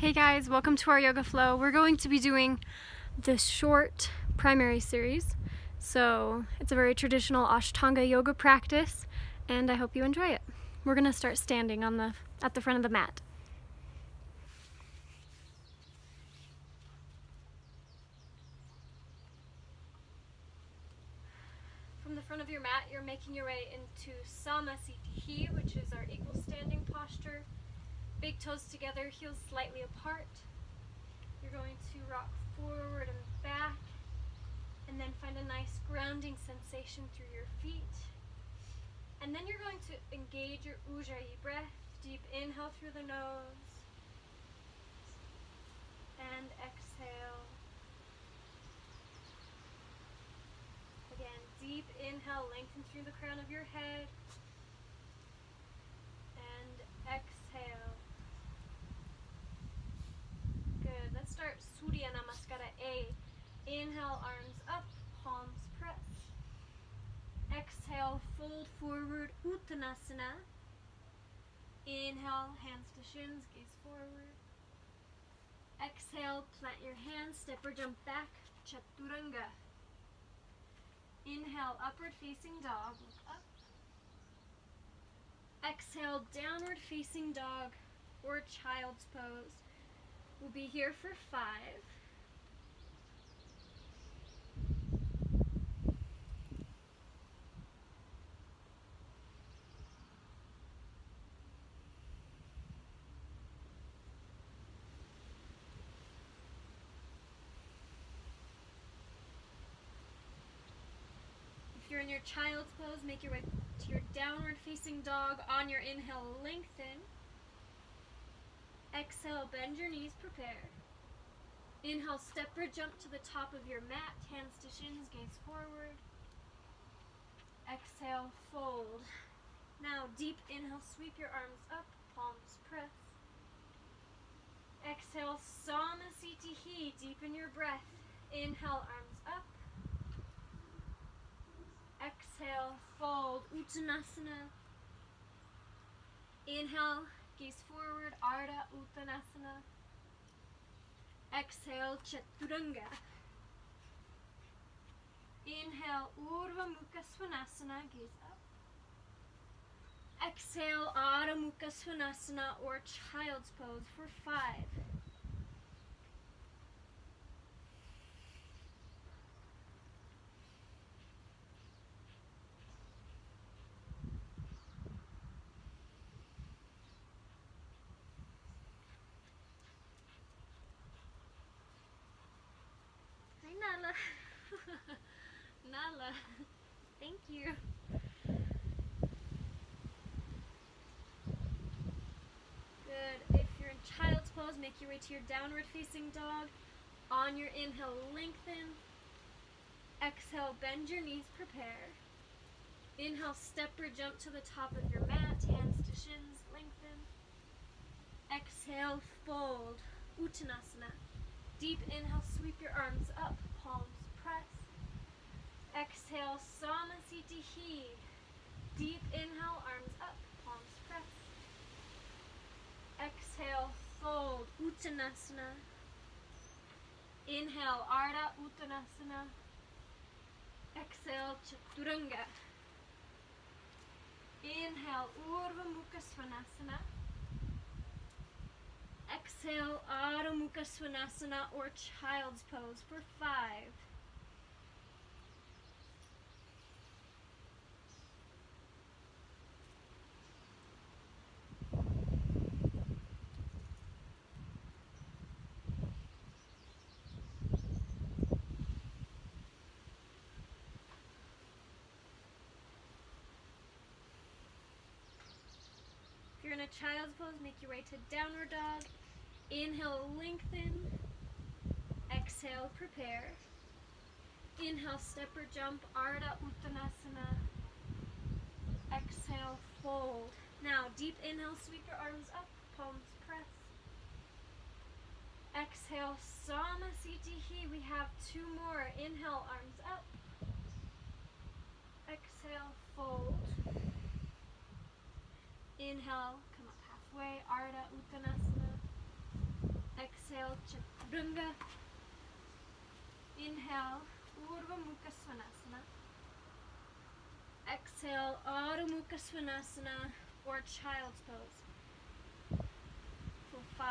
Hey guys, welcome to our yoga flow. We're going to be doing the short primary series. So it's a very traditional Ashtanga yoga practice and I hope you enjoy it. We're going to start standing at the front of the mat. From the front of your mat, you're making your way into Samasthiti, which is our equal standing posture. Big toes together, heels slightly apart. You're going to rock forward and back, and then find a nice grounding sensation through your feet. And then you're going to engage your Ujjayi breath. Deep inhale through the nose, and exhale. Again, deep inhale, lengthen through the crown of your head, and exhale. Good. Let's start Surya Namaskara A. Inhale, arms up, palms press. Exhale, fold forward, Uttanasana. Inhale, hands to shins, gaze forward. Exhale, plant your hands, step or jump back, Chaturanga. Inhale, upward facing dog, look up. Exhale, downward facing dog or child's pose. We'll be here for 5. If you're in your child's pose, make your way to your downward facing dog. On your inhale, lengthen. Exhale, bend your knees, prepare. Inhale, step or jump to the top of your mat, hands to shins, gaze forward. Exhale, fold. Now, deep inhale, sweep your arms up, palms press. Exhale, Samasthiti, deepen your breath. Inhale, arms up. Exhale, fold, Uttanasana. Inhale, gaze forward, Ardha Uttanasana. Exhale, Chaturanga. Inhale, Urdhva Mukha Svanasana, gaze up. Exhale, Adho Mukha Svanasana or child's pose for 5. Nala. Nala. Thank you. Good. If you're in child's pose, make your way to your downward facing dog. On your inhale, lengthen. Exhale, bend your knees, prepare. Inhale, step or jump to the top of your mat, hands to shins, lengthen. Exhale, fold, Uttanasana. Deep inhale, sweep your arms up, palms press. Exhale, Samasthiti. Deep inhale, arms up, palms press. Exhale, fold, Uttanasana. Inhale, Ardha Uttanasana. Exhale, Chaturanga. Inhale, Urdhva Mukha Svanasana. Exhale, Adho Mukha Svanasana or child's pose for 5. If you're in a child's pose, make your way to downward dog. Inhale, lengthen. Exhale, prepare. Inhale, step or jump, Ardha Uttanasana. Exhale, fold. Now, deep inhale, sweep your arms up, palms press. Exhale, Samasthiti. We have 2 more. Inhale, arms up. Exhale, fold. Inhale, come up halfway, Ardha Uttanasana. Exhale, Chaturanga. Inhale, Urdhva Mukha Svanasana. Exhale, Adho Mukha Svanasana or Child's Pose. For 5.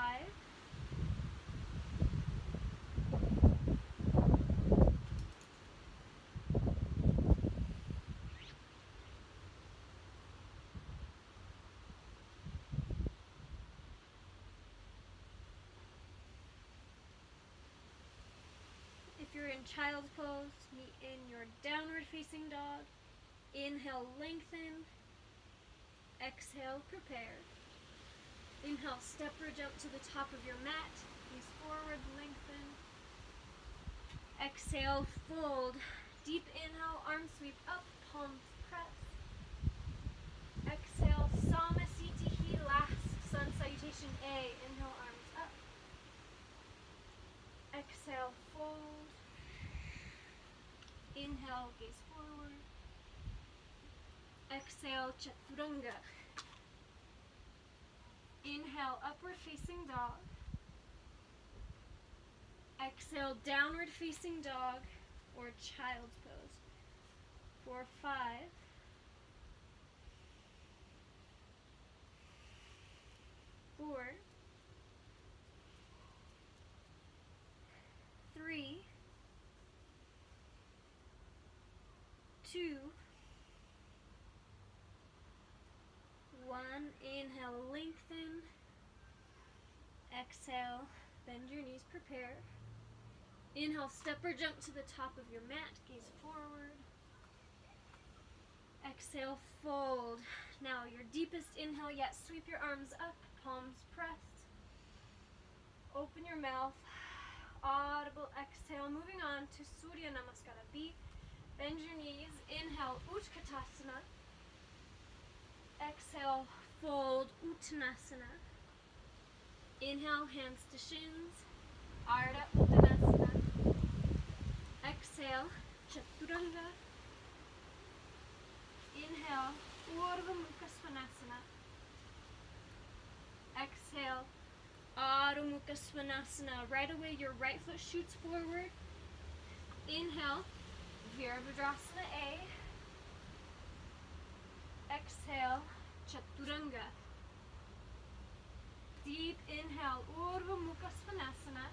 If you're in Child's Pose, meet in your downward facing dog. Inhale, lengthen. Exhale, prepare. Inhale, step or jump to the top of your mat. Gaze forward, lengthen. Exhale, fold. Deep inhale, arm sweep up, palms press. Exhale, Samasthiti, last sun salutation A. Inhale, arms up. Exhale, fold. Inhale, gaze forward. Exhale, Chaturanga. Inhale, upward facing dog. Exhale, downward facing dog or Child's Pose. For 5. 4. 3. 2. 1. Inhale, lengthen. Exhale, bend your knees, prepare. Inhale, step or jump to the top of your mat, gaze forward. Exhale, fold. Now your deepest inhale yet, sweep your arms up, palms pressed. Open your mouth, audible exhale. Moving on to Surya Namaskara B. Bend your knees, inhale, Utkatasana. Exhale, fold, Uttanasana. Inhale, hands to shins, Ardha Uttanasana. Exhale, Chaturanga. Inhale, Urdhva Mukha Svanasana. Exhale, Adho Mukha Svanasana. Right away, your right foot shoots forward. Inhale, Virabhadrasana A. Exhale, Chaturanga. Deep inhale, Urdhva Mukha Svanasana.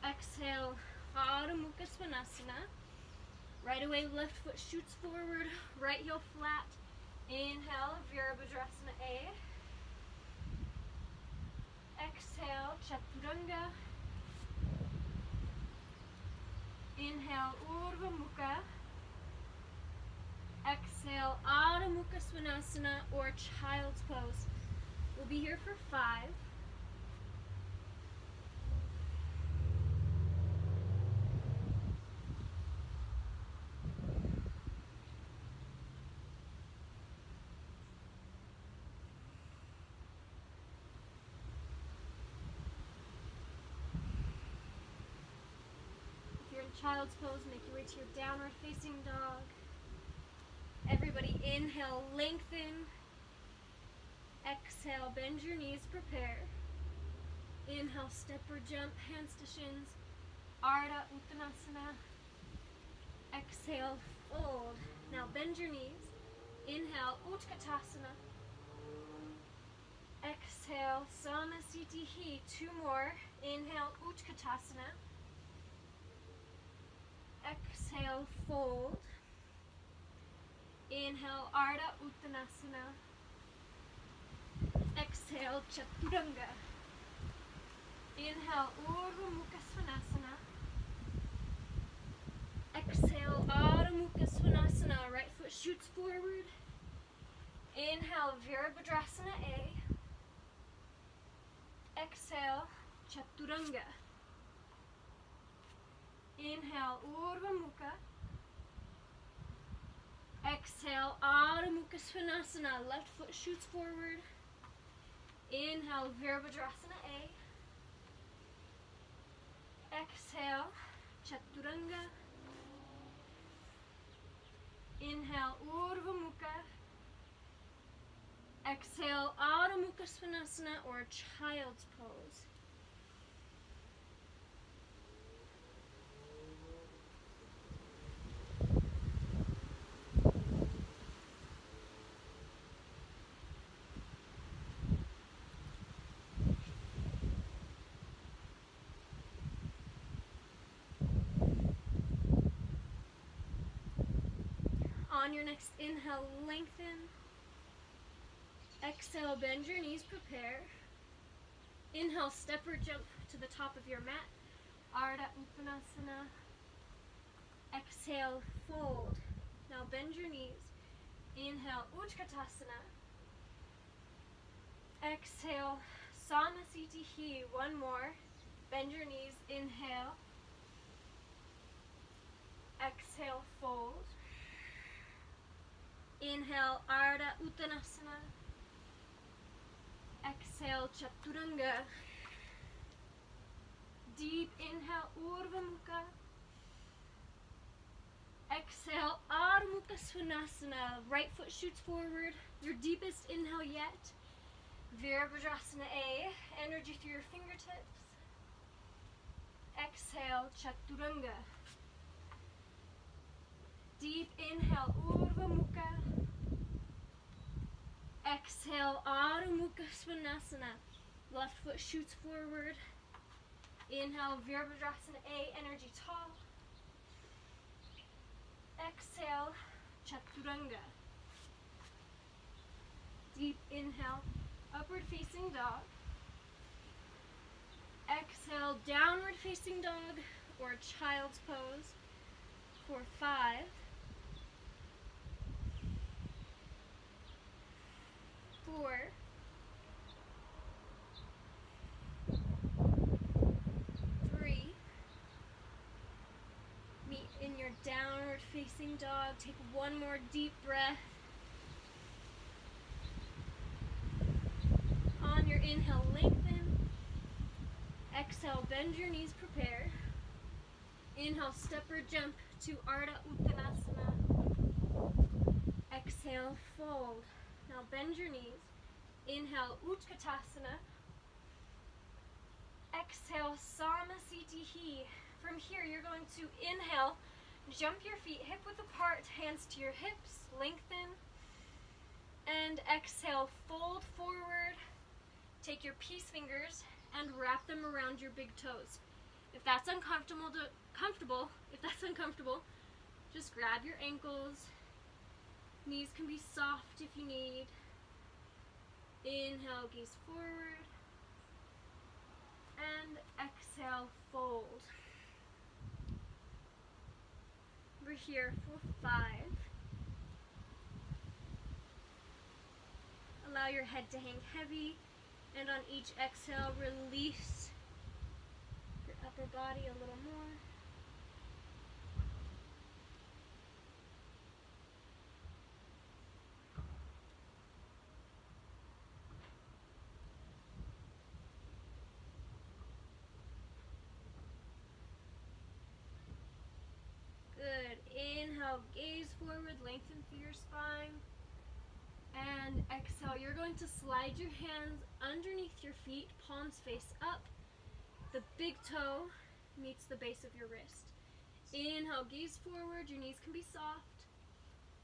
Exhale, Adho Mukha Svanasana. Right away, left foot shoots forward, right heel flat. Inhale, Virabhadrasana A. Exhale, Chaturanga. Inhale, Urdhva Mukha. Exhale, Adho Mukha Svanasana or Child's Pose. We'll be here for 5. If you're in Child's Pose, make your way to your downward facing dog. Everybody inhale, lengthen. Exhale, bend your knees, prepare. Inhale, step or jump, hands to shins, Ardha Uttanasana. Exhale, fold. Now bend your knees. Inhale, Utkatasana. Exhale, Samasthiti. 2 more. Inhale, Utkatasana. Exhale, fold. Inhale, Ardha Uttanasana. Exhale, Chaturanga. Inhale, Urdhva Mukha Svanasana. Exhale, Adho Mukha Svanasana. Right foot shoots forward. Inhale, Virabhadrasana A. Exhale, Chaturanga. Inhale, Urdhva Mukha. Exhale, Adho Mukha Svanasana. Left foot shoots forward. Inhale, Virabhadrasana A. Exhale, Chaturanga. Inhale, Urdhva Mukha. Exhale, Adho Mukha Svanasana or Child's Pose. On your next inhale, lengthen. Exhale, bend your knees, prepare. Inhale, step or jump to the top of your mat. Ardha Uttanasana. Exhale, fold. Now bend your knees. Inhale, Utkatasana. Exhale, Samasthiti. One more. Bend your knees. Inhale. Exhale, fold. Inhale, Ardha Uttanasana. Exhale, Chaturanga. Deep inhale, Urdhva Mukha. Exhale, Adho Mukha Svanasana. Right foot shoots forward. Your deepest inhale yet. Virabhadrasana A. Energy through your fingertips. Exhale, Chaturanga. Deep inhale, Urdhva Mukha. Exhale, Adho Mukha Svanasana. Left foot shoots forward. Inhale, Virabhadrasana A. Energy tall. Exhale, Chaturanga. Deep inhale, upward facing dog. Exhale, downward facing dog or child's pose for 5, 4, 3. Meet in your downward facing dog. Take one more deep breath. On your inhale, lengthen. Exhale, bend your knees, prepare. Inhale, step or jump to Ardha Uttanasana. Exhale, fold. Now bend your knees. Inhale, Utkatasana. Exhale, Samasthiti. From here, you're going to inhale, jump your feet hip width apart, hands to your hips, lengthen. And exhale, fold forward. Take your peace fingers and wrap them around your big toes. If that's uncomfortable, just grab your ankles. Knees can be soft if you need. Inhale, gaze forward. And exhale, fold. We're here for 5. Allow your head to hang heavy, and on each exhale, release your upper body a little more. Good. Inhale, gaze forward, lengthen through your spine. And exhale, you're going to slide your hands underneath your feet, palms face up. The big toe meets the base of your wrist. Inhale, gaze forward, your knees can be soft.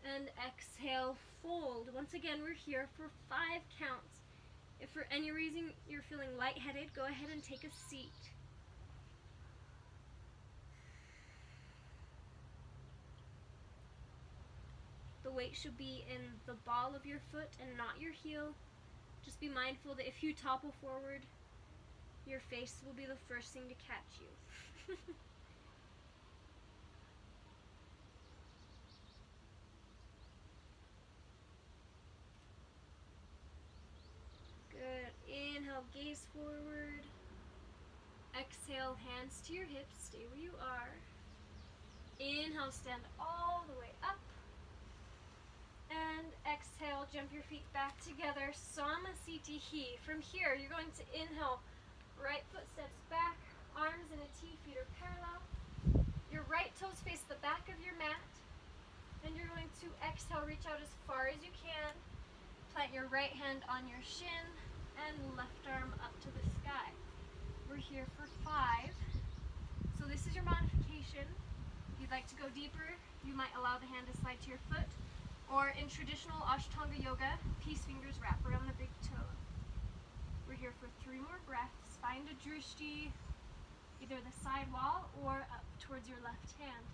And exhale, fold. Once again, we're here for 5 counts. If for any reason you're feeling lightheaded, go ahead and take a seat. The weight should be in the ball of your foot and not your heel. Just be mindful that if you topple forward, your face will be the first thing to catch you. Good. Inhale, gaze forward. Exhale, hands to your hips. Stay where you are. Inhale, stand all the way up. And exhale, jump your feet back together, Samasthiti. From here, you're going to inhale, right foot steps back, arms in a T, feet are parallel. Your right toes face the back of your mat. And you're going to exhale, reach out as far as you can. Plant your right hand on your shin and left arm up to the sky. We're here for 5. So this is your modification. If you'd like to go deeper, you might allow the hand to slide to your foot. Or in traditional Ashtanga yoga, peace fingers wrap around the big toe. We're here for 3 more breaths. Find a drishti, either the side wall or up towards your left hand.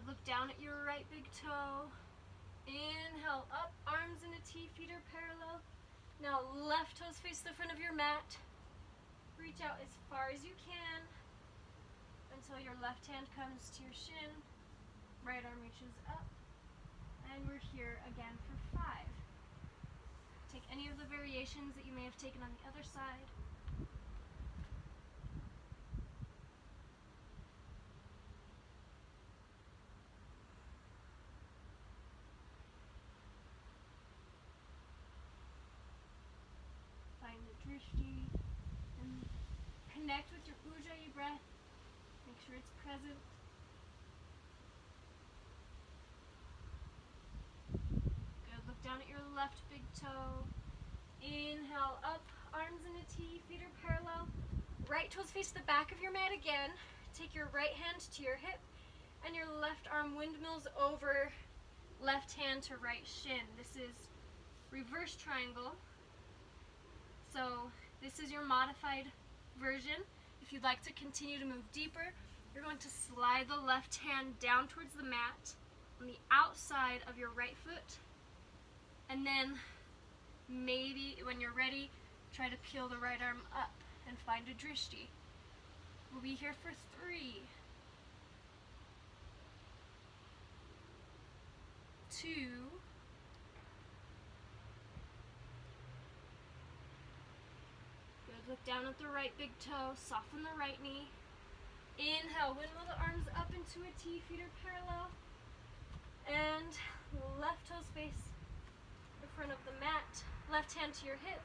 Good, look down at your right big toe. Inhale, up, arms in a T, feet are parallel. Now left toes face the front of your mat. Reach out as far as you can until your left hand comes to your shin. Right arm reaches up. And we're here again for 5. Take any of the variations that you may have taken on the other side. Find the drishti and connect with your ujjayi breath. Make sure it's present. Good. Look down at your left big toe. Inhale, up, arms in a T, feet are parallel. Right toes face the back of your mat again. Take your right hand to your hip and your left arm windmills over left hand to right shin. This is reverse triangle. So this is your modified version. If you'd like to continue to move deeper, you're going to slide the left hand down towards the mat on the outside of your right foot, and then maybe when you're ready, try to peel the right arm up and find a drishti. We'll be here for 3, 2, good. Look down at the right big toe, soften the right knee. Inhale, windmill the arms up into a T, feet are parallel, and left toes face the front of the mat. Left hand to your hip,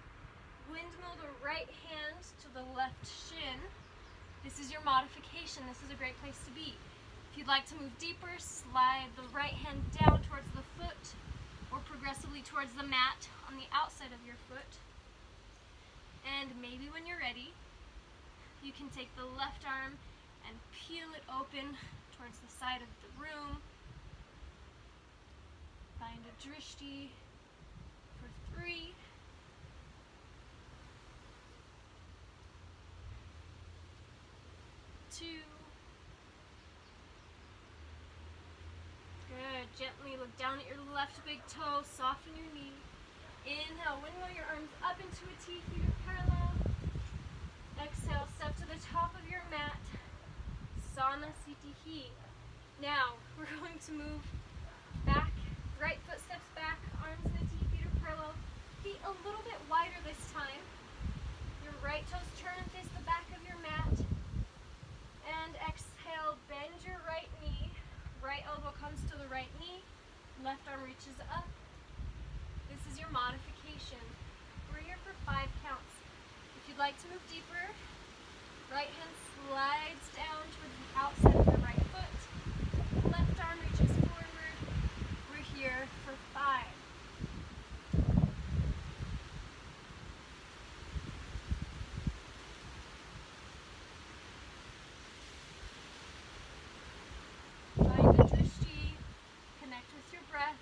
windmill the right hand to the left shin. This is your modification. This is a great place to be. If you'd like to move deeper, slide the right hand down towards the foot or progressively towards the mat on the outside of your foot. And maybe when you're ready, you can take the left arm and peel it open towards the side of the room. Find a drishti for 3, 2, good. Gently look down at your left big toe, soften your knee. Inhale, windmill your arms up into a T, feet are parallel. Exhale, step to the top of your mat, Sanasitihi. Now, we're going to move back, right foot steps back, arms in a T, feet are parallel. Feet a little bit wider this time. Your right toes turn and face the back of your mat. And exhale, bend your right knee. Right elbow comes to the right knee. Left arm reaches up. This is your modification. We're here for 5 counts. If you'd like to move deeper, right hand slides down towards the outside of the right foot. Left arm reaches forward. We're here for 5. Find a drishti. Connect with your breath.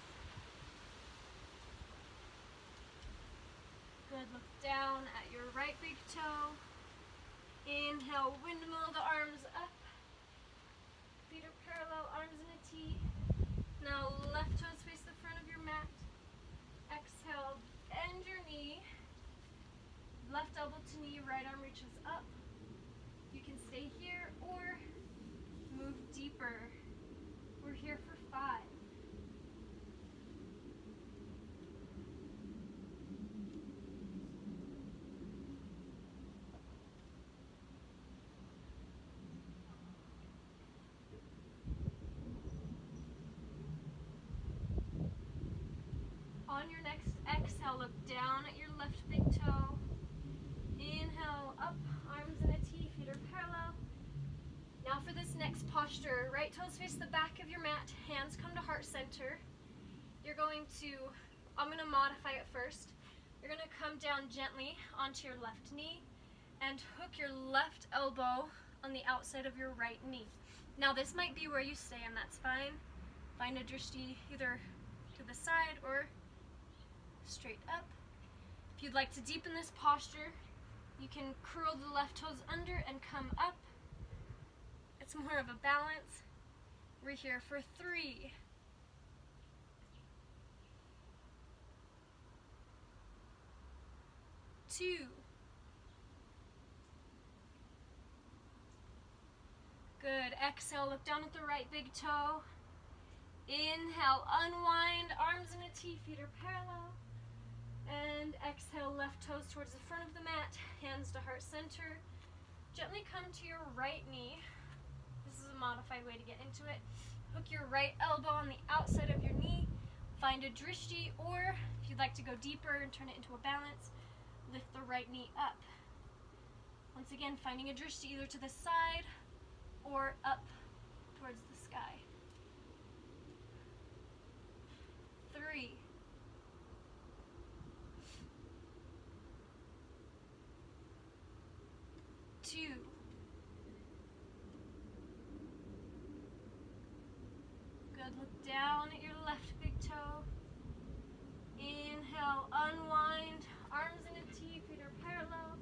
Good. Look down at your right big toe. Inhale, windmill the arms up. Feet are parallel, arms in a T. Now left toes face the front of your mat. Exhale, bend your knee. Left elbow to knee, right arm reaches up. You can stay here or move deeper. We're here for 5. On your next exhale, look down at your left big toe. Inhale, up, arms in a T, feet are parallel. Now for this next posture, right toes face the back of your mat, hands come to heart center. You're going to, I'm going to modify it first. You're going to come down gently onto your left knee and hook your left elbow on the outside of your right knee. Now this might be where you stay, and that's fine. Find a drishti either to the side or straight up. If you'd like to deepen this posture, you can curl the left toes under and come up. It's more of a balance. We're here for 3, 2, good. Exhale, look down at the right big toe. Inhale, unwind, arms in a T, feet are parallel. And exhale, left toes towards the front of the mat, hands to heart center. Gently come to your right knee. This is a modified way to get into it. Hook your right elbow on the outside of your knee. Find a drishti, or if you'd like to go deeper and turn it into a balance, lift the right knee up. Once again, finding a drishti either to the side or up towards the sky. 3, 2, good. Look down at your left big toe. Inhale, unwind, arms in a T, feet are parallel.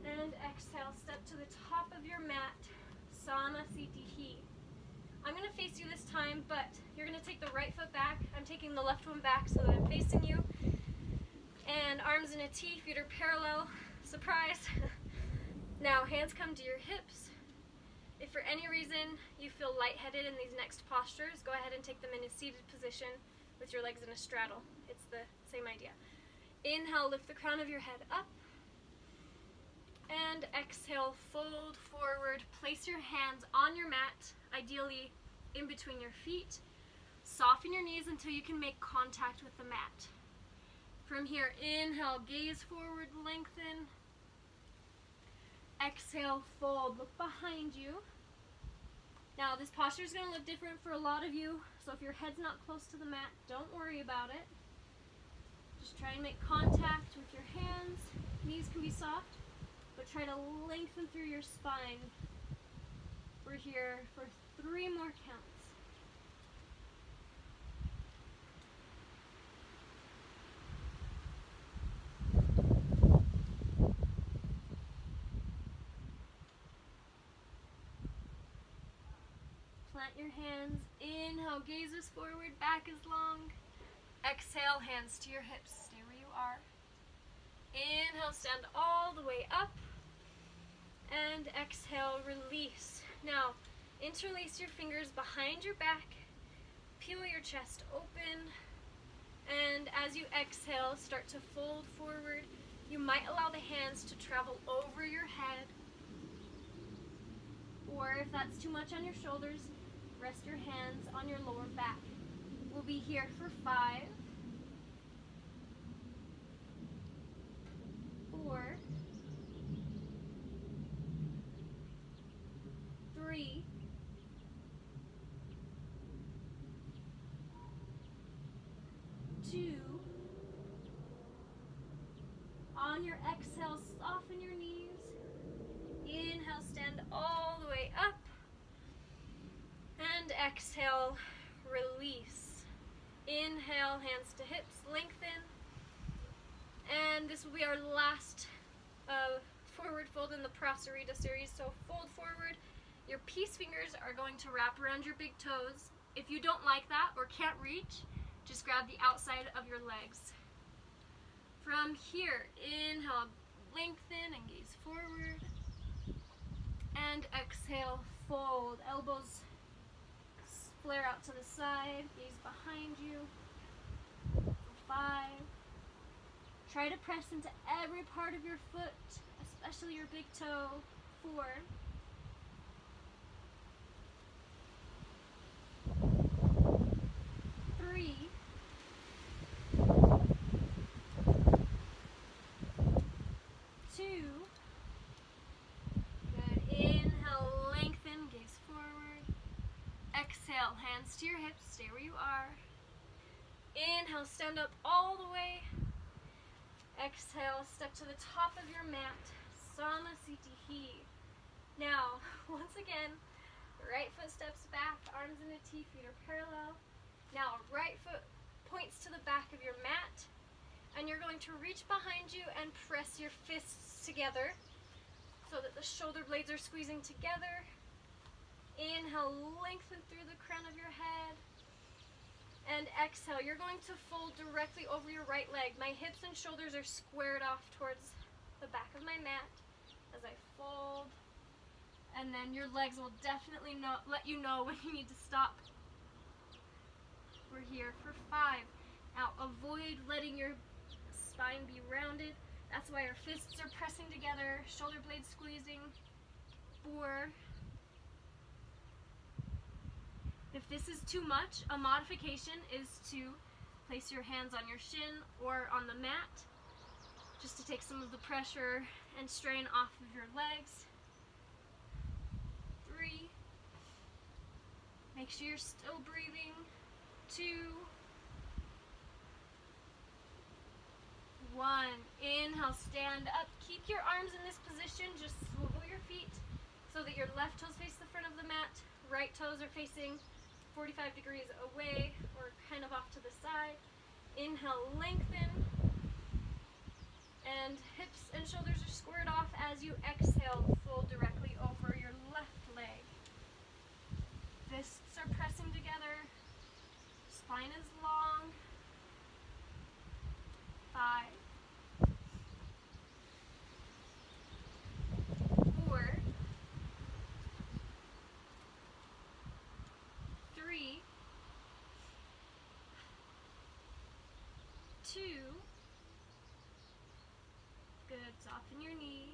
And exhale, step to the top of your mat, Samasthiti. I'm going to face you this time, but you're going to take the right foot back. I'm taking the left one back so that I'm facing you. And arms in a T, feet are parallel. Surprise! Now, hands come to your hips. If for any reason you feel lightheaded in these next postures, go ahead and take them in a seated position with your legs in a straddle. It's the same idea. Inhale, lift the crown of your head up. And exhale, fold forward. Place your hands on your mat, ideally in between your feet. Soften your knees until you can make contact with the mat. From here, inhale, gaze forward, lengthen. Exhale, fold, look behind you. Now, this posture is going to look different for a lot of you, so if your head's not close to the mat, don't worry about it. Just try and make contact with your hands. Knees can be soft, but try to lengthen through your spine. We're here for 3 more counts. Plant your hands. Inhale, gazes forward, back is long. Exhale, hands to your hips. Stay where you are. Inhale, stand all the way up. And exhale, release. Now, interlace your fingers behind your back. Peel your chest open. And as you exhale, start to fold forward. You might allow the hands to travel over your head. Or if that's too much on your shoulders, rest your hands on your lower back. We'll be here for 5, 4, 3, 2. On your exhale, soften your knees. Inhale, stand all the way up. And exhale, release. Inhale, hands to hips, lengthen. And this will be our last forward fold in the Prasarita series. So fold forward. Your peace fingers are going to wrap around your big toes. If you don't like that or can't reach, just grab the outside of your legs. From here, inhale, lengthen and gaze forward. And exhale, fold. Elbows flare out to the side, gaze behind you. 5. Try to press into every part of your foot, especially your big toe. 4. 3. 2. Good. Inhale, lengthen, gaze forward. Exhale, hands to your hips, stay where you are. Inhale, stand up all the way. Exhale, step to the top of your mat, Samasthiti. Now, once again, right foot steps back, arms in a T, feet are parallel. Now, right foot points to the back of your mat, and you're going to reach behind you and press your fists together so that the shoulder blades are squeezing together. Inhale, lengthen through the crown of your head. And exhale, you're going to fold directly over your right leg. My hips and shoulders are squared off towards the back of my mat as I fold. And then your legs will definitely let you know when you need to stop. We're here for 5. Now avoid letting your spine be rounded. That's why our fists are pressing together, shoulder blades squeezing. 4. If this is too much, a modification is to place your hands on your shin or on the mat, just to take some of the pressure and strain off of your legs. 3. Make sure you're still breathing. 2. 1. Inhale, stand up. Keep your arms in this position. Just swivel your feet so that your left toes face the front of the mat. Right toes are facing 45 degrees away or kind of off to the side. Inhale, lengthen. And hips and shoulders are squared off. As you exhale, fold directly over your left leg. Fists are pressing together. Spine is long. 5. 4. 3. 2. Good. Soften your knee.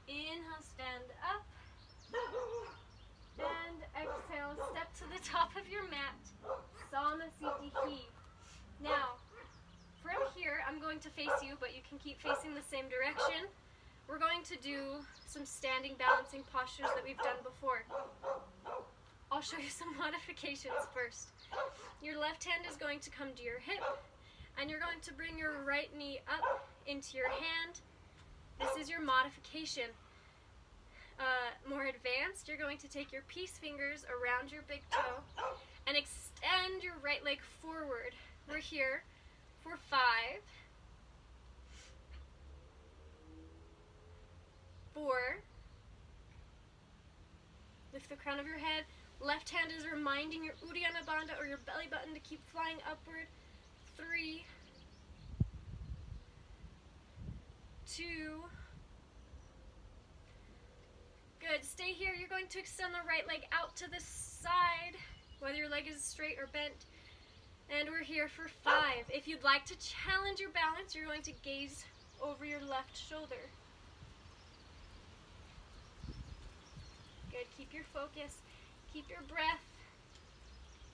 Inhale, stand up. And exhale, step to the top of your mat. Samasthiti heave. Now, from here, I'm going to face you, but you can keep facing the same direction. We're going to do some standing balancing postures that we've done before. I'll show you some modifications first. Your left hand is going to come to your hip, and you're going to bring your right knee up into your hand. This is your modification. More advanced, you're going to take your peace fingers around your big toe and extend your right leg forward. We're here for 5. 4. Lift the crown of your head. Left hand is reminding your Uddiyana Bandha or your belly button to keep flying upward. 3. 2. Good. Stay here. You're going to extend the right leg out to the side, whether your leg is straight or bent. And we're here for 5. If you'd like to challenge your balance, you're going to gaze over your left shoulder. Good. Keep your focus. Keep your breath.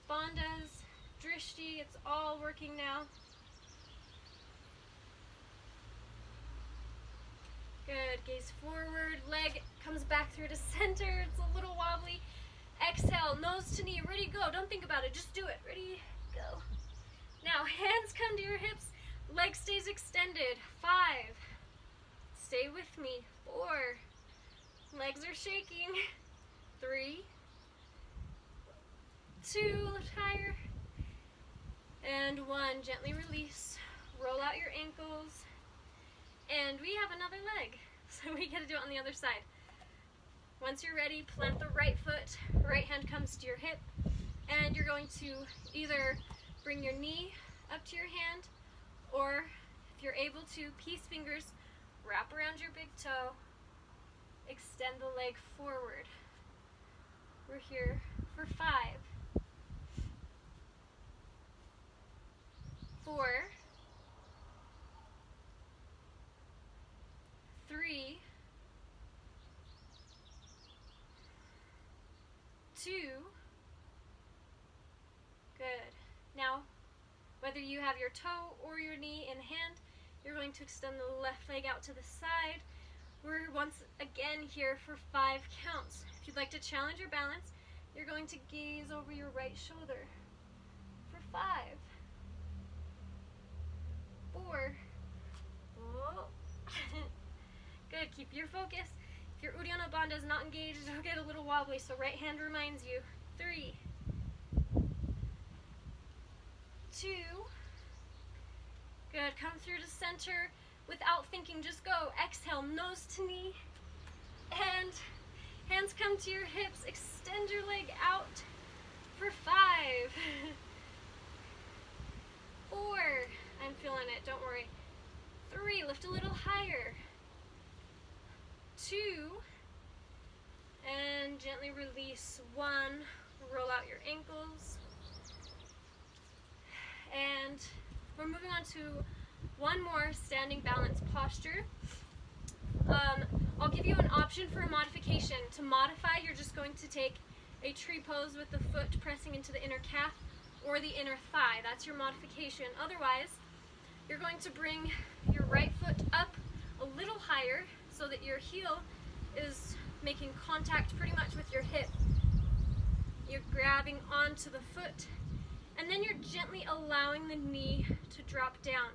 Bandhas, drishti, it's all working now. Good. Gaze forward. Leg comes back through to center. It's a little wobbly. Exhale. Nose to knee. Ready, go. Don't think about it. Just do it. Ready, go. Now, hands come to your hips. Leg stays extended. 5. Stay with me. 4. Legs are shaking. 3. 2. Lift higher. And 1. Gently release. Roll out your ankles. And we have another leg, so we get to do it on the other side. Once you're ready, plant the right foot, right hand comes to your hip, and you're going to either bring your knee up to your hand, or if you're able to, peace fingers, wrap around your big toe, extend the leg forward. We're here for 5. 4. 3. 2. Good. Now, whether you have your toe or your knee in hand, you're going to extend the left leg out to the side. We're once again here for 5 counts. If you'd like to challenge your balance, you're going to gaze over your right shoulder for 5. 4. Oh. Good, keep your focus. If your Uddiyana Bandha is not engaged, it'll get a little wobbly, so right hand reminds you. 3. 2. Good, come through to center without thinking, just go. Exhale, nose to knee. And Hands come to your hips. Extend your leg out for 5. 4. I'm feeling it, don't worry. 3. Lift a little higher. 2. And gently release. 1. Roll out your ankles. And we're moving on to one more standing balance posture. I'll give you an option for a modification. To modify, you're just going to take a tree pose with the foot pressing into the inner calf or the inner thigh. That's your modification. Otherwise, you're going to bring your right foot up a little higher so that your heel is making contact pretty much with your hip. You're grabbing onto the foot, and then you're gently allowing the knee to drop down.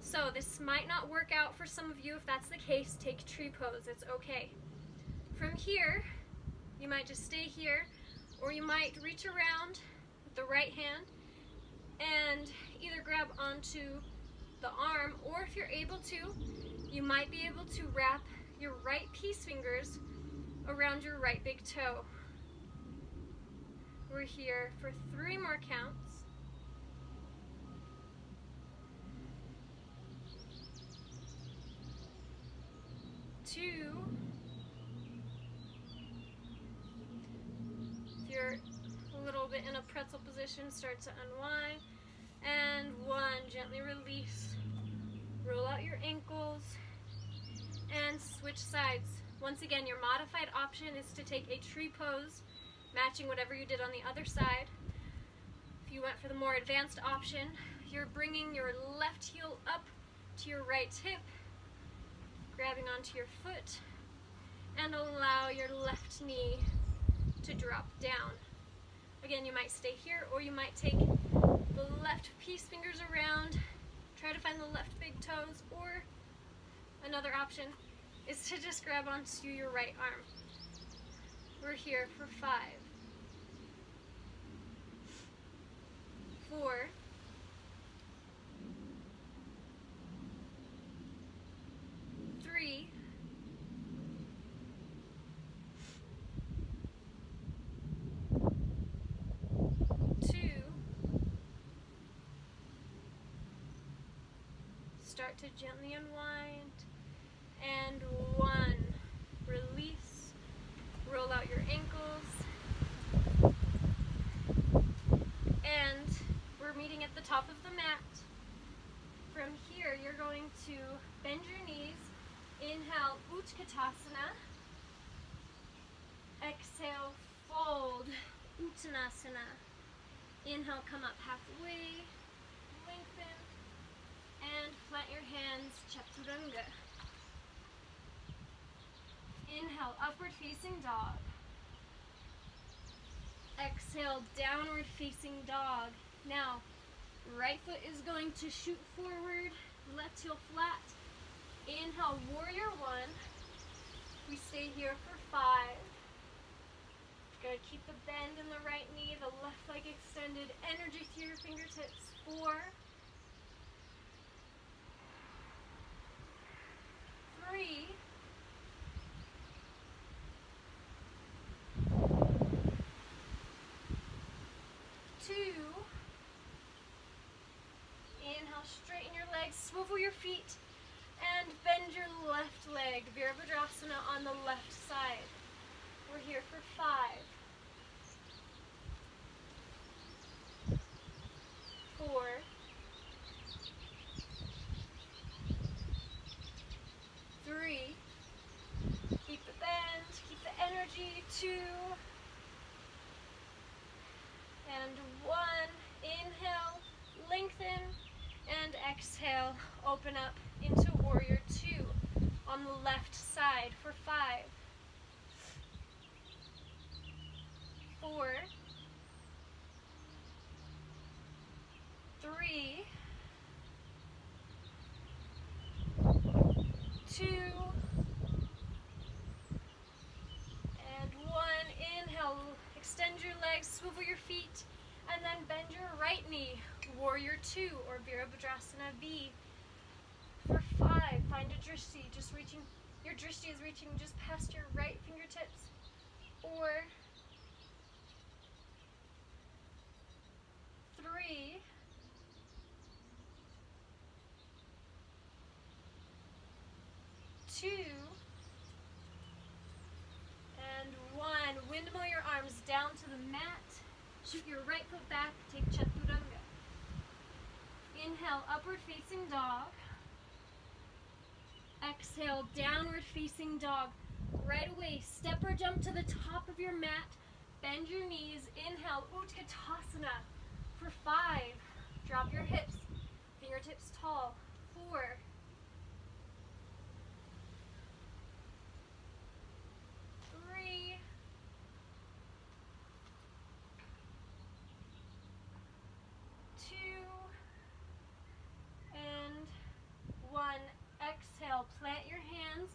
So this might not work out for some of you. If that's the case, take tree pose. It's okay. From here, you might just stay here, or you might reach around with the right hand and either grab onto the arm, or if you're able to, you might be able to wrap your right peace fingers around your right big toe. We're here for 3 more counts. 2. If you're a little bit in a pretzel position, start to unwind. And 1, gently release. Roll out your ankles and switch sides. Once again, your modified option is to take a tree pose, matching whatever you did on the other side. If you went for the more advanced option, you're bringing your left heel up to your right hip, grabbing onto your foot, and allow your left knee to drop down. Again, you might stay here, or you might take the left peace fingers around, try to find the left big toes, or another option is to just grab onto your right arm. We're here for 5, 4, 3, 2, start to gently unwind, and 1, release, roll out your ankles, and we're meeting at the top of the mat. From here, you're going to bend your knees, inhale, Utkatasana, exhale, fold, Uttanasana. Inhale, come up halfway, lengthen, and plant your hands, Chaturanga. Inhale, upward facing dog. Exhale, downward facing dog. Now, right foot is going to shoot forward, left heel flat. Inhale, warrior 1. We stay here for 5. Good, keep the bend in the right knee, the left leg extended, energy through your fingertips. 4, 3, 2, inhale, straighten your legs, swivel your feet, and bend your left leg, Virabhadrasana on the left side. We're here for 5, 4, 3, keep the bend, keep the energy, 2, and 1, inhale, lengthen, and exhale, open up into warrior 2 on the left side for 5, 4, 3, 2, and 1. Inhale, extend your legs, swivel your feet, and then bend your right knee, warrior 2 or Virabhadrasana B. For 5, find a drishti, just reaching, your drishti is reaching just past your right fingertips. 4, 3, 2, and 1. Windmill your arms down to the mat. Shoot your right foot back. Take Chaturanga. Inhale, upward facing dog. Exhale, downward facing dog. Right away, step or jump to the top of your mat. Bend your knees. Inhale, Utkatasana for 5. Drop your hips. Fingertips tall. 4. 3. 2. And 1. Exhale, plant your hands.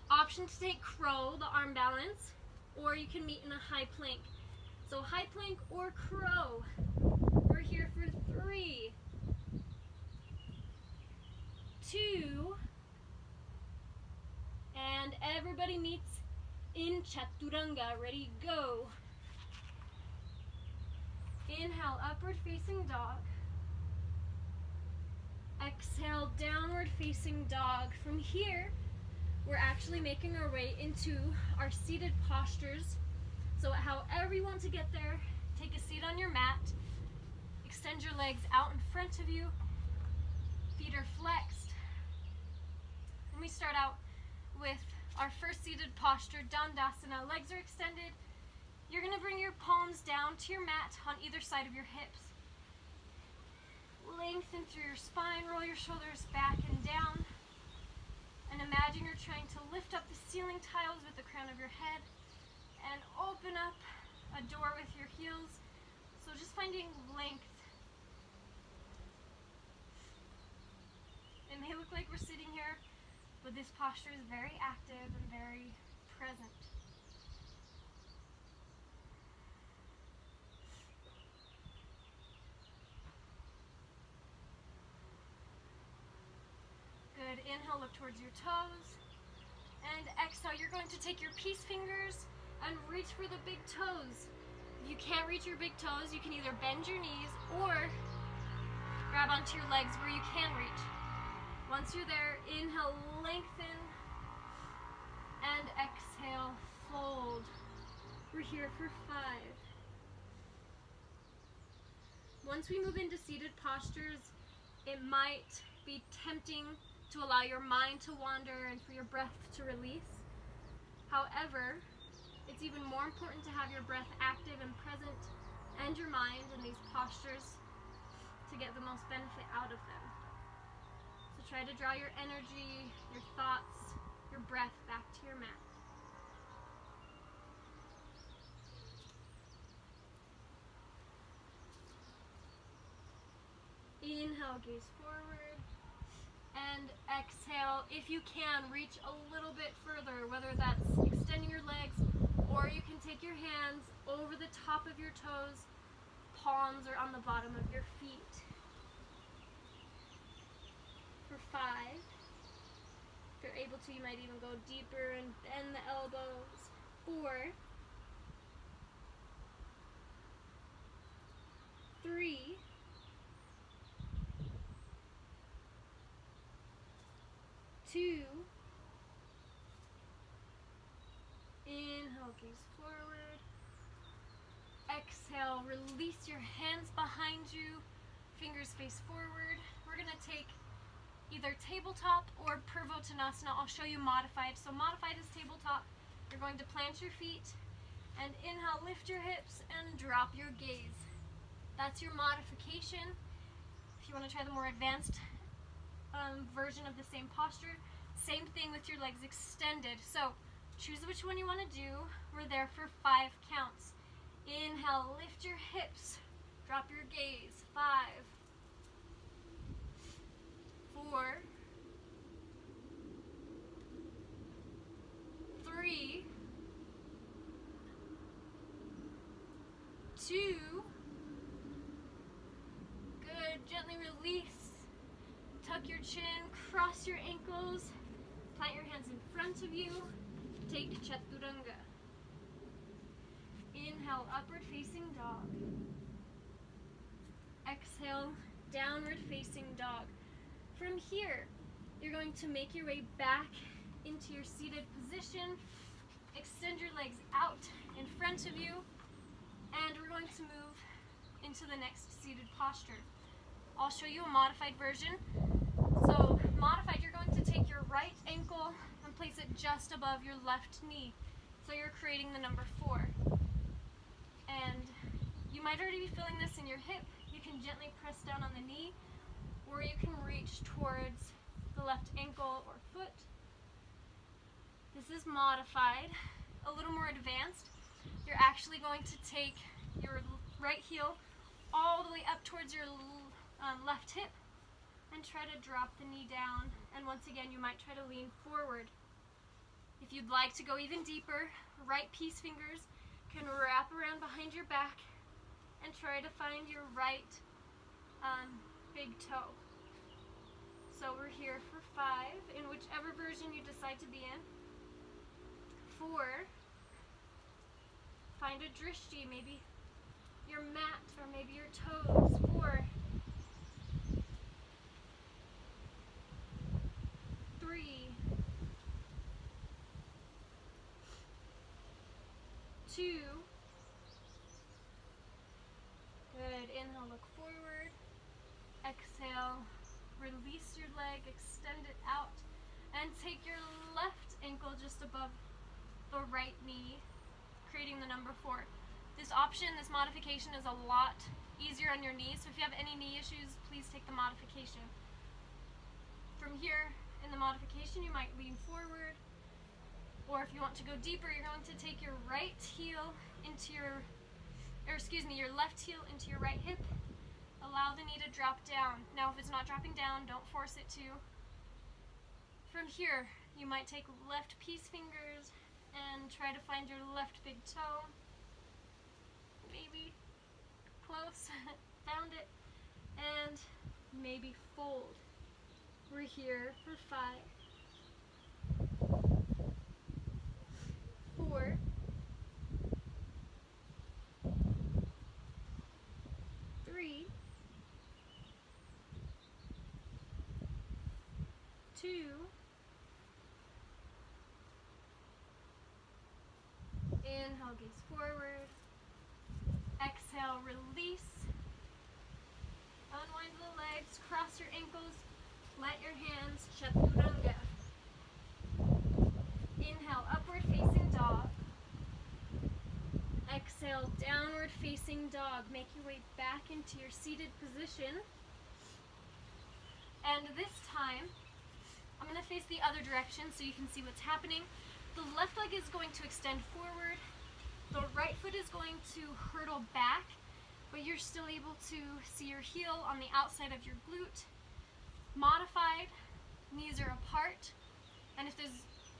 Option to take crow, the arm balance, or you can meet in a high plank. So high plank or crow. We're here for 3, 2, and everybody meets in Chaturanga. Ready, go. Inhale, upward facing dog. Exhale, downward facing dog. From here, we're actually making our way into our seated postures. So however you want to get there, take a seat on your mat. Extend your legs out in front of you. Feet are flexed. And we start out with our first seated posture, Dandasana. Legs are extended. You're going to bring your palms down to your mat on either side of your hips. Lengthen through your spine, roll your shoulders back and down. And imagine you're trying to lift up the ceiling tiles with the crown of your head and open up a door with your heels. So just finding length. It may look like we're sitting here, but this posture is very active and very present. Good. Inhale, look towards your toes. And exhale, you're going to take your peace fingers and reach for the big toes. If you can't reach your big toes, you can either bend your knees or grab onto your legs where you can reach. Once you're there, inhale, lengthen, and exhale, fold. We're here for 5. Once we move into seated postures, it might be tempting to allow your mind to wander and for your breath to release. However, it's even more important to have your breath active and present and your mind in these postures to get the most benefit out of them. So try to draw your energy, your thoughts, your breath back to your mat. Inhale, gaze forward. And exhale, if you can, reach a little bit further, whether that's extending your legs or you can take your hands over the top of your toes, palms are on the bottom of your feet. For 5, if you're able to, you might even go deeper and bend the elbows. 4, 3, 2, inhale, gaze forward. Exhale, release your hands behind you, fingers face forward. We're going to take either tabletop or Purvottanasana. I'll show you modified. So modified is tabletop. You're going to plant your feet and inhale, lift your hips and drop your gaze. That's your modification. If you want to try the more advanced version of the same posture, same thing with your legs extended. So choose which one you want to do. We're there for 5 counts. Inhale, lift your hips, drop your gaze. 5, 4, 3, 2, good, gently release. Tuck your chin, cross your ankles, plant your hands in front of you, take Chaturanga. Inhale, upward facing dog. Exhale, downward facing dog. From here, you're going to make your way back into your seated position. Extend your legs out in front of you, and we're going to move into the next seated posture. I'll show you a modified version. So modified, you're going to take your right ankle and place it just above your left knee. So you're creating the number 4. And you might already be feeling this in your hip. You can gently press down on the knee, or you can reach towards the left ankle or foot. This is modified, a little more advanced. You're actually going to take your right heel all the way up towards your left hip and try to drop the knee down. And once again, you might try to lean forward. If you'd like to go even deeper, right peace fingers can wrap around behind your back and try to find your right big toe. So we're here for 5, in whichever version you decide to be in. 4, find a drishti, maybe your mat or maybe your toes. 4, 3, 2, good. Inhale, look forward. Exhale, release your leg, extend it out, and take your left ankle just above the right knee, creating the number 4. This option, this modification, is a lot easier on your knees, so if you have any knee issues, please take the modification. From here, in the modification, you might lean forward, or if you want to go deeper, you're going to take your right heel into your left heel into your right hip. Allow the knee to drop down. Now, if it's not dropping down, don't force it to. From here, you might take left peace fingers and try to find your left big toe. Maybe close, found it, and maybe fold. We're here for 5, 4, 3, 2, inhale, gaze forward. Exhale, release. Unwind the legs, cross your ankles, let your hands, Chaturanga. Inhale, upward facing dog. Exhale, downward facing dog. Make your way back into your seated position. And this time, I'm going to face the other direction so you can see what's happening. The left leg is going to extend forward. The right foot is going to hurtle back, but you're still able to see your heel on the outside of your glute. Modified, knees are apart, and if this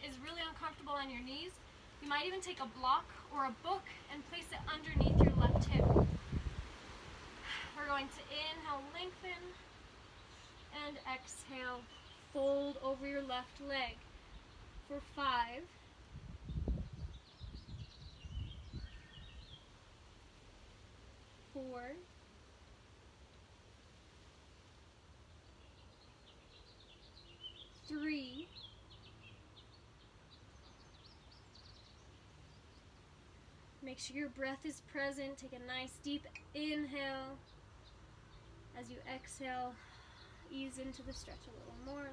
is really uncomfortable on your knees, you might even take a block or a book and place it underneath your left hip. We're going to inhale, lengthen, and exhale, fold over your left leg for 5, 4, 3, 2. Make sure your breath is present. Take a nice deep inhale. As you exhale, ease into the stretch a little more.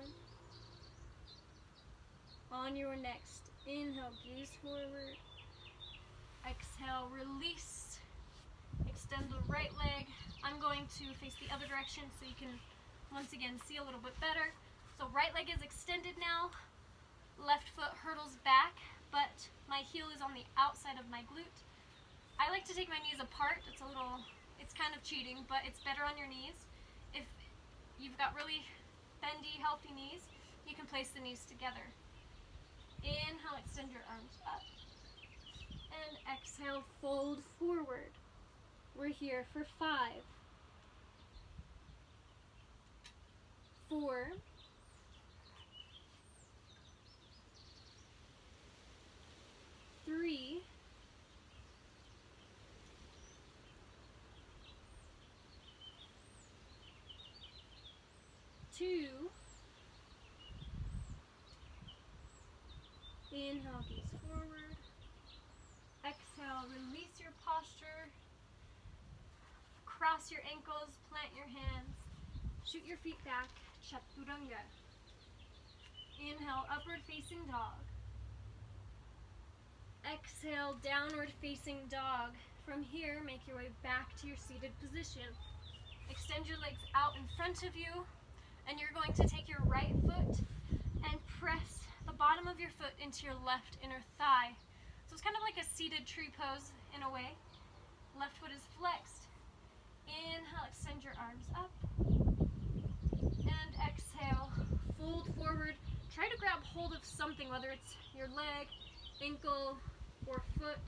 On your next inhale, gaze forward. Exhale, release. Extend the right leg. I'm going to face the other direction so you can once again see a little bit better. So right leg is extended now. Left foot hurdles back, but my heel is on the outside of my glute. I like to take my knees apart. It's kind of cheating, but it's better on your knees. If you've got really bendy, healthy knees, you can place the knees together. Inhale, extend your arms up. And exhale, fold forward. We're here for 5, 4, 3, 2. Inhale, gaze forward. Exhale, release your posture. Cross your ankles, plant your hands. Shoot your feet back, Chaturanga. Inhale, upward facing dog. Exhale, downward facing dog. From here, make your way back to your seated position. Extend your legs out in front of you, and you're going to take your right foot and press the bottom of your foot into your left inner thigh. So it's kind of like a seated tree pose in a way. Left foot is flexed. Inhale, extend your arms up. And exhale, fold forward. Try to grab hold of something, whether it's your leg, ankle, or foot.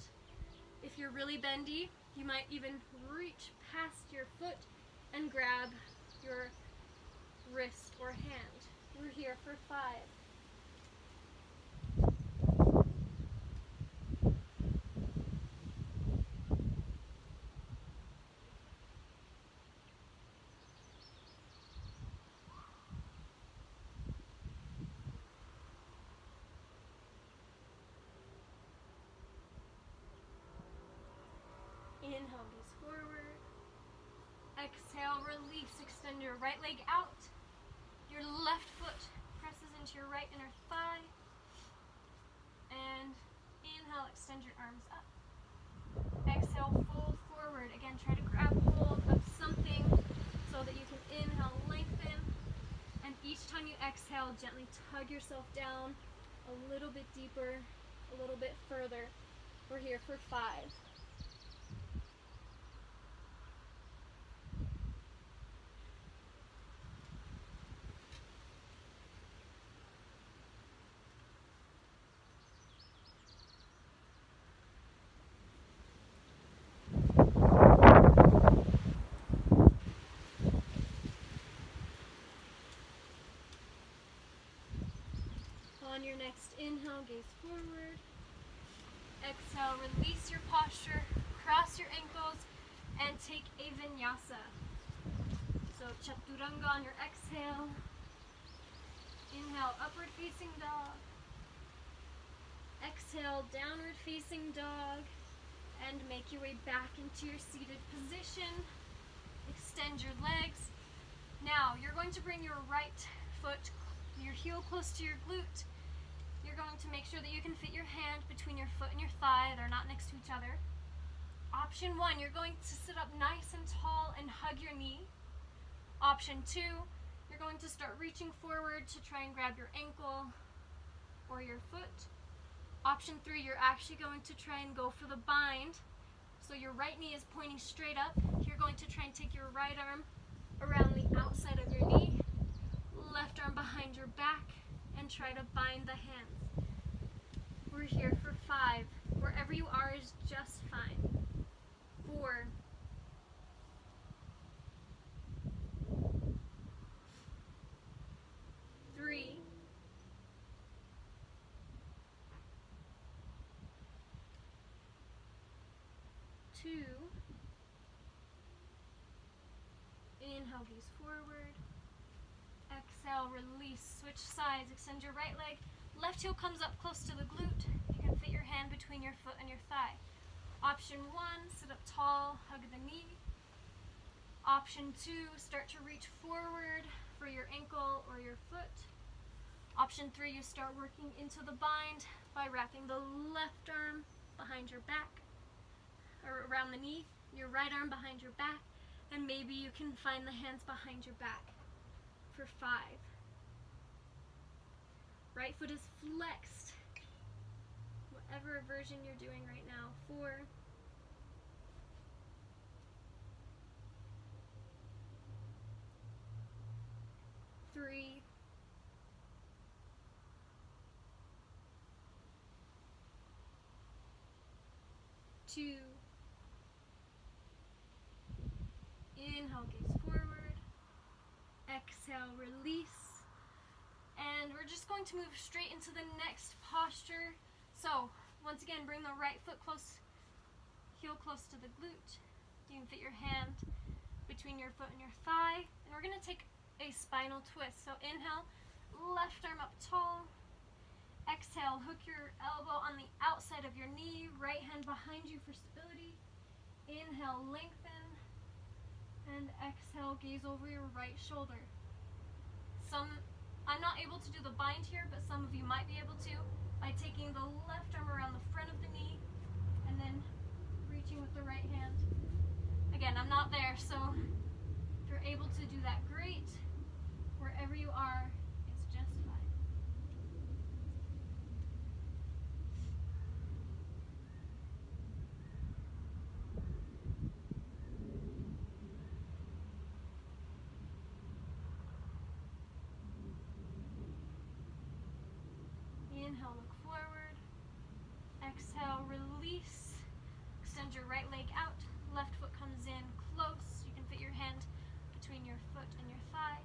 If you're really bendy, you might even reach past your foot and grab your wrist or hand. We're here for 5. Inhale, gaze forward. Exhale, release. Extend your right leg out. Your left foot presses into your right inner thigh. And inhale, extend your arms up. Exhale, fold forward. Again, try to grab hold of something so that you can inhale, lengthen. And each time you exhale, gently tug yourself down a little bit deeper, a little bit further. We're here for 5. On your next inhale, gaze forward. Exhale, release your posture, cross your ankles, and take a vinyasa. So Chaturanga on your exhale. Inhale, upward facing dog. Exhale, downward facing dog. And make your way back into your seated position. Extend your legs. Now, you're going to bring your right foot, your heel close to your glute. You're going to make sure that you can fit your hand between your foot and your thigh. They're not next to each other. Option 1, you're going to sit up nice and tall and hug your knee. Option 2, you're going to start reaching forward to try and grab your ankle or your foot. Option 3, you're actually going to try and go for the bind. So your right knee is pointing straight up. You're going to try and take your right arm around the outside of your knee, left arm behind your back, and try to bind the hands. We're here for 5. Wherever you are is just fine. 4. 3. 2. Inhale, gaze forward. Exhale, release. Switch sides. Extend your right leg. Left heel comes up close to the glute. You can fit your hand between your foot and your thigh. Option 1, sit up tall, hug the knee. Option 2, start to reach forward for your ankle or your foot. Option 3, you start working into the bind by wrapping the left arm behind your back or around the knee, your right arm behind your back, and maybe you can find the hands behind your back for 5. Right foot is flexed, whatever version you're doing right now. 4. 3. 2. Inhale, gaze forward. Exhale, release. And we're just going to move straight into the next posture. So, once again, bring the right foot close, heel close to the glute. You can fit your hand between your foot and your thigh. And we're going to take a spinal twist. So inhale, left arm up tall. Exhale, hook your elbow on the outside of your knee, right hand behind you for stability. Inhale, lengthen, and exhale, gaze over your right shoulder. I'm not able to do the bind here, but some of you might be able to by taking the left arm around the front of the knee and then reaching with the right hand. Again, I'm not there, so if you're able to do that, great. Wherever you are, it's just fine. Inhale, look forward. Exhale, release. Extend your right leg out. Left foot comes in close. You can fit your hand between your foot and your thigh.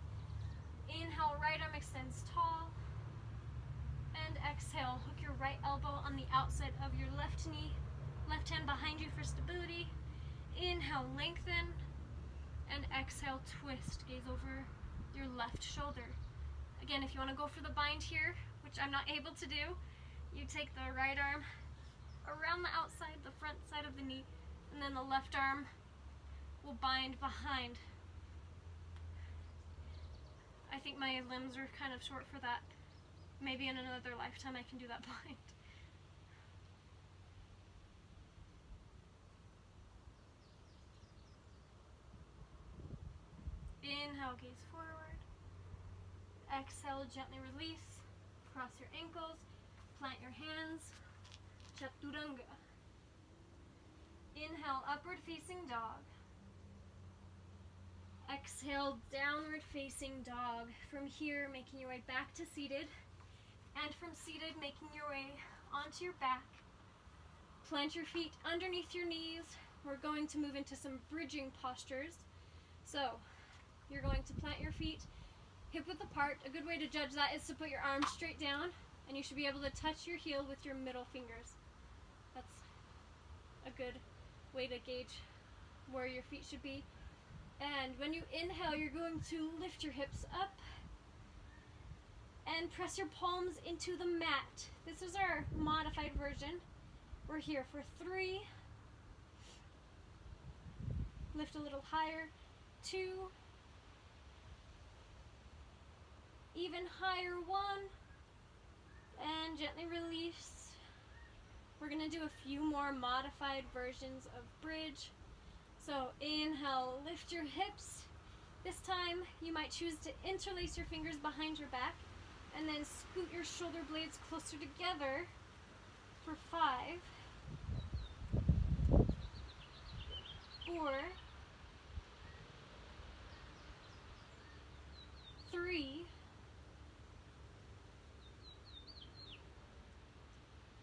Inhale, right arm extends tall. And exhale, hook your right elbow on the outside of your left knee. Left hand behind you for stability. Inhale, lengthen. And exhale, twist. Gaze over your left shoulder. Again, if you want to go for the bind here, which I'm not able to do, you take the right arm around the outside, the front side of the knee, and then the left arm will bind behind. I think my limbs are kind of short for that. Maybe in another lifetime I can do that bind. Inhale, gaze forward. Exhale, gently release. Cross your ankles. Plant your hands. Chaturanga. Inhale, upward facing dog. Exhale, downward facing dog. From here, making your way back to seated. And from seated, making your way onto your back. Plant your feet underneath your knees. We're going to move into some bridging postures. So, you're going to plant your feet hip width apart. A good way to judge that is to put your arms straight down, and you should be able to touch your heel with your middle fingers. That's a good way to gauge where your feet should be. And when you inhale, you're going to lift your hips up and press your palms into the mat. This is our modified version. We're here for 3. Lift a little higher. 2. Even higher. 1. And gently release. We're going to do a few more modified versions of bridge. So inhale, lift your hips. This time you might choose to interlace your fingers behind your back and then scoot your shoulder blades closer together for 5, 4, 3,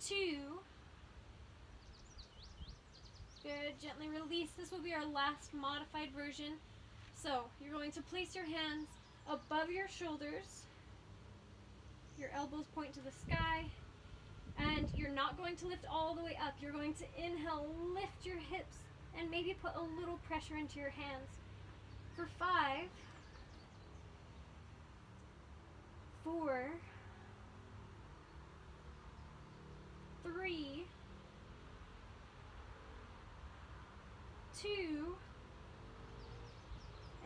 2. Good, gently release. This will be our last modified version. So you're going to place your hands above your shoulders. Your elbows point to the sky. And you're not going to lift all the way up. You're going to inhale, lift your hips, and maybe put a little pressure into your hands. For 5, 4, 3, 2,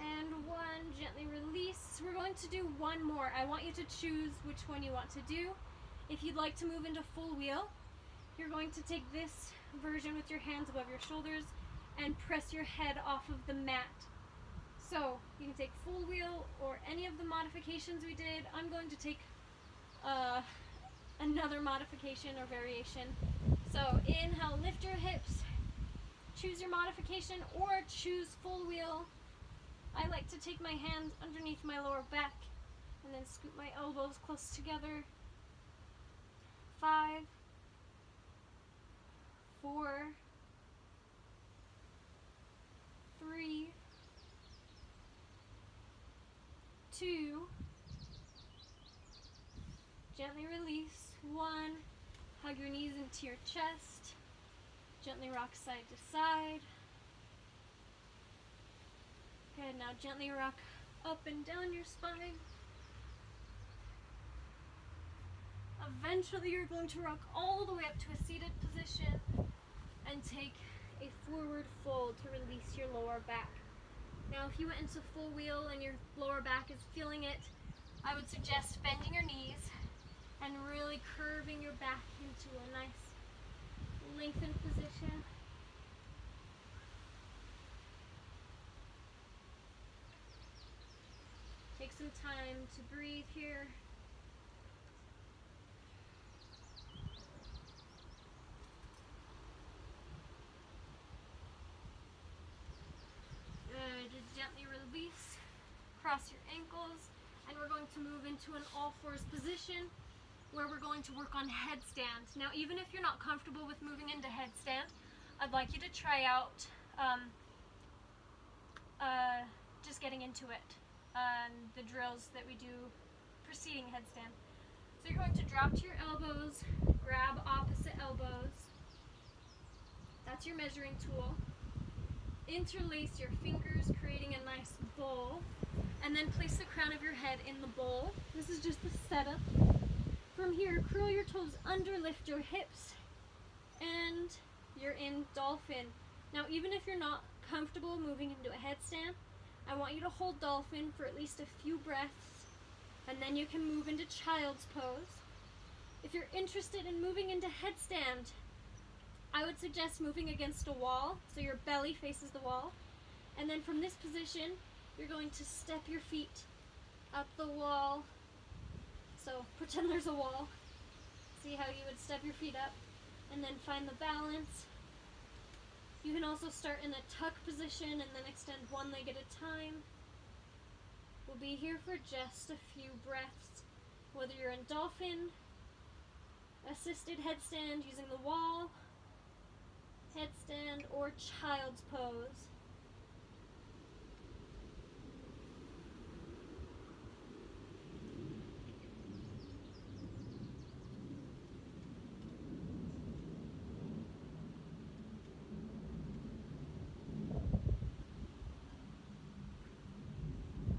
and 1. Gently release. We're going to do one more. I want you to choose which one you want to do. If you'd like to move into full wheel, you're going to take this version with your hands above your shoulders and press your head off of the mat. So you can take full wheel or any of the modifications we did. I'm going to take another modification or variation. So inhale, lift your hips, choose your modification, or choose full wheel. I like to take my hands underneath my lower back and then scoot my elbows close together. 5, 4, 3, 2, gently release. 1, hug your knees into your chest, gently rock side to side. Good, now gently rock up and down your spine. Eventually you're going to rock all the way up to a seated position and take a forward fold to release your lower back. Now if you went into full wheel and your lower back is feeling it, I would suggest bending your knees and really curving your back into a nice lengthened position. Take some time to breathe here. Good. Just gently release, cross your ankles, and we're going to move into an all-fours position where we're going to work on headstand. Now, even if you're not comfortable with moving into headstand, I'd like you to try out just getting into it. The drills that we do preceding headstand. So you're going to drop to your elbows, grab opposite elbows. That's your measuring tool. Interlace your fingers, creating a nice bowl, and then place the crown of your head in the bowl. This is just the setup. From here, curl your toes under, lift your hips, and you're in dolphin. Now, even if you're not comfortable moving into a headstand, I want you to hold dolphin for at least a few breaths, and then you can move into child's pose. If you're interested in moving into headstand, I would suggest moving against a wall, so your belly faces the wall, and then from this position, you're going to step your feet up the wall. So pretend there's a wall. See how you would step your feet up, and then find the balance. You can also start in a tuck position and then extend one leg at a time. We'll be here for just a few breaths, whether you're in dolphin, assisted headstand using the wall, headstand, or child's pose.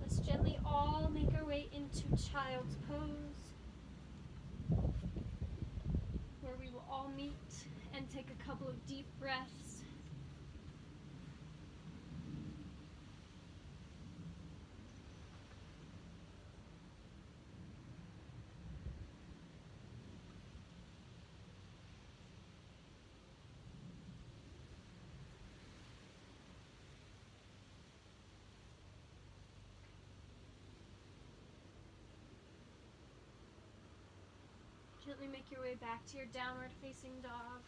Let's gently all make our way into child's pose, where we will all meet and take a couple of deep breaths. Gently make your way back to your downward facing dog.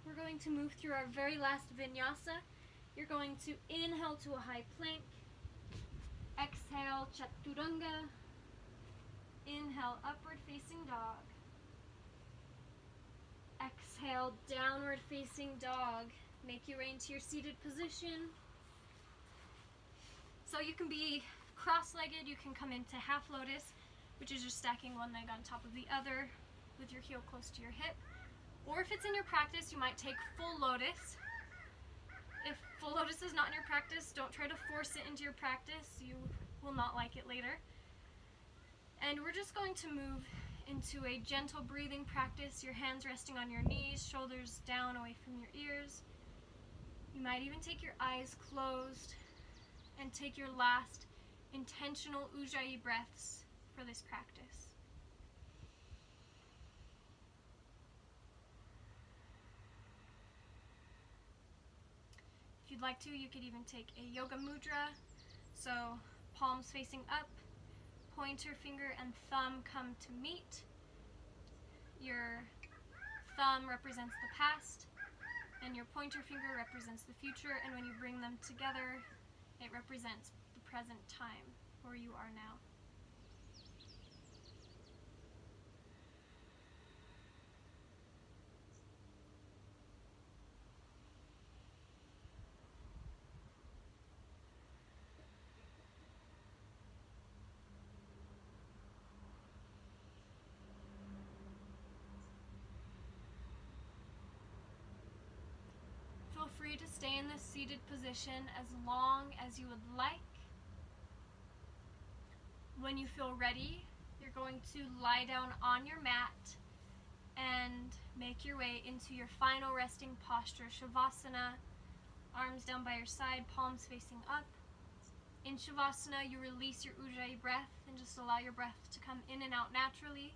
We're going to move through our very last vinyasa. You're going to inhale to a high plank. Exhale, Chaturanga. Inhale, upward facing dog. Exhale, downward facing dog. Make your way into your seated position. So you can be cross-legged, you can come into half lotus, which is just stacking one leg on top of the other with your heel close to your hip. Or if it's in your practice, you might take full lotus. If full lotus is not in your practice, don't try to force it into your practice. You will not like it later. And we're just going to move into a gentle breathing practice. Your hands resting on your knees, shoulders down away from your ears. You might even take your eyes closed and take your last intentional Ujjayi breaths for this practice. If you'd like to, you could even take a yoga mudra. So palms facing up, pointer finger and thumb come to meet. Your thumb represents the past, and your pointer finger represents the future, and when you bring them together, it represents the present time, where you are now. Feel free to stay stay in this seated position as long as you would like. When you feel ready, you're going to lie down on your mat and make your way into your final resting posture, Shavasana. Arms down by your side, palms facing up. In Shavasana, you release your Ujjayi breath and just allow your breath to come in and out naturally.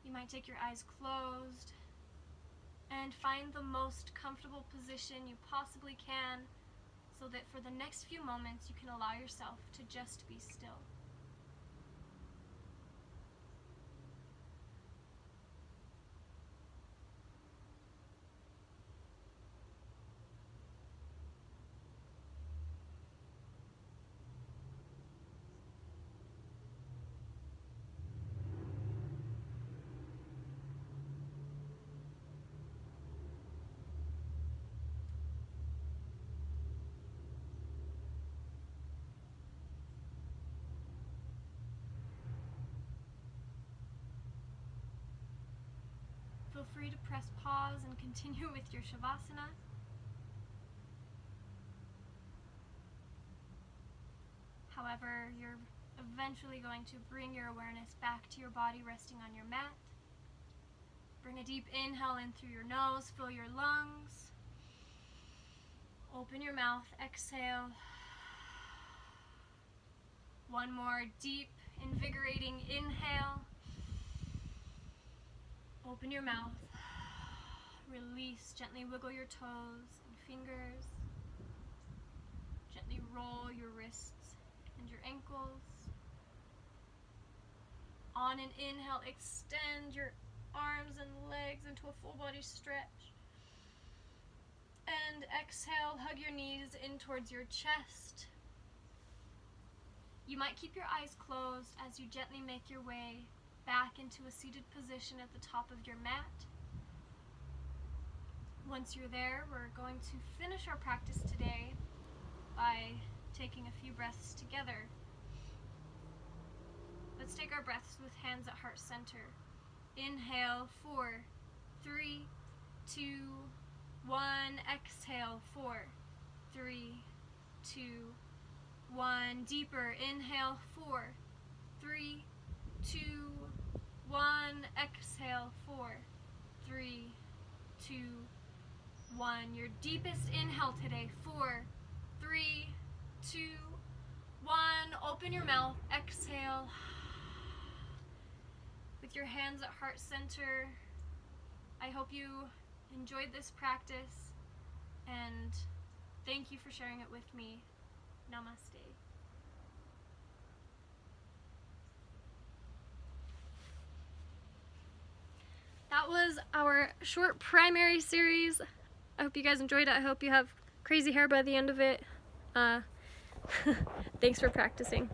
You might take your eyes closed and find the most comfortable position you possibly can so that for the next few moments you can allow yourself to just be still. Feel free to press pause and continue with your Shavasana. However, you're eventually going to bring your awareness back to your body resting on your mat. Bring a deep inhale in through your nose, fill your lungs. Open your mouth, exhale. One more deep, invigorating inhale. Open your mouth. Release. Gently wiggle your toes and fingers. Gently roll your wrists and your ankles. On an inhale, extend your arms and legs into a full body stretch. And exhale, hug your knees in towards your chest. You might keep your eyes closed as you gently make your way back into a seated position at the top of your mat. Once you're there, we're going to finish our practice today by taking a few breaths together. Let's take our breaths with hands at heart center. Inhale, 4, 3, 2, 1. Exhale, 4, 3, 2, 1. Deeper. Inhale, 4, 3, 2, 1. Exhale, 4, 3, 2, 1. Your deepest inhale today. 4, 3, 2, 1. Open your mouth. Exhale. With your hands at heart center, I hope you enjoyed this practice, and thank you for sharing it with me. Namaste. That was our short primary series. I hope you guys enjoyed it. I hope you have crazy hair by the end of it. Thanks for practicing.